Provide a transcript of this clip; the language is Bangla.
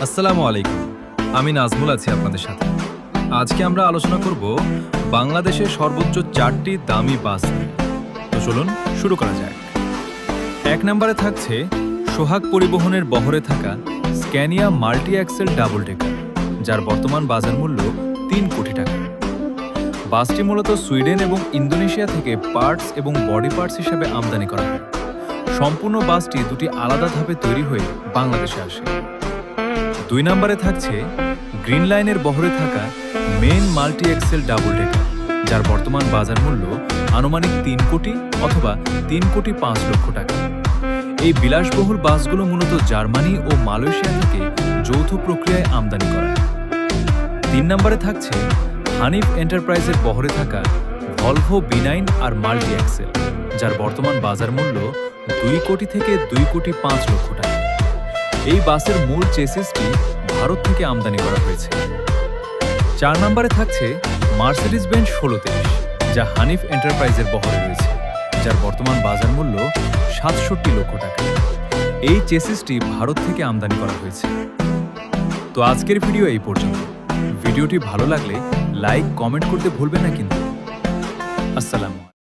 আসসালামু আলাইকুম। আমি নাজমুল আছি আপনাদের সাথে। আজকে আমরা আলোচনা করব বাংলাদেশের সর্বোচ্চ 4টি দামি বাস নিয়ে। তো চলুন শুরু করা যাক। 1 নম্বরে থাকছে সোহাগ পরিবহনের বহরে থাকা Scania multi axle double decker, যার বর্তমান বাজার মূল্য 3 কোটি টাকা। বাসটি মূলত সুইডেন এবং ইন্দোনেশিয়া থেকে পার্টস এবং বডি পার্টস হিসেবে আমদানি করা হয়। সম্পূর্ণ বাসটি দুটি আলাদা ধাপে তৈরি হয়ে বাংলাদেশে আসে। 2 নম্বরে থাকছে গ্রিন লাইনের বহরে থাকা main multi XL double decker, যার বর্তমান বাজার মূল্য আনুমানিক 3 কোটি অথবা 3 কোটি 5 লক্ষ টাকা। এই বিলাসবহুল বাসগুলো মূলত জার্মানি ও মালয়েশিয়া থেকে যৌথ প্রক্রিয়ায় আমদানি করা হয়। 3 নম্বরে থাকছে হানিফ এন্টারপ্রাইজের বহরে থাকা ভলভো B9 আর মাল্টি এক্সেল, যার বর্তমান বাজার মূল্য 2 কোটি থেকে 2 কোটি 5 লক্ষ টাকা। এই বাসের মূল চেসিসটি ভারত থেকে আমদানি করা হয়েছে। 4 নম্বরে থাকছে মার্সিডিজ বেঞ্জ 1623, যা হানিফ এন্টারপ্রাইজের বহরে রয়েছে, যার বর্তমান বাজার মূল্য 67 লক্ষ টাকা। এই চেসিসটি ভারত থেকে আমদানি করা হয়েছে। তো আজকের ভিডিও এই পর্যন্ত। ভিডিওটি ভালো লাগলে লাইক কমেন্ট করতে ভুলবেন না কিন্তু। আসসালামু আলাইকুম।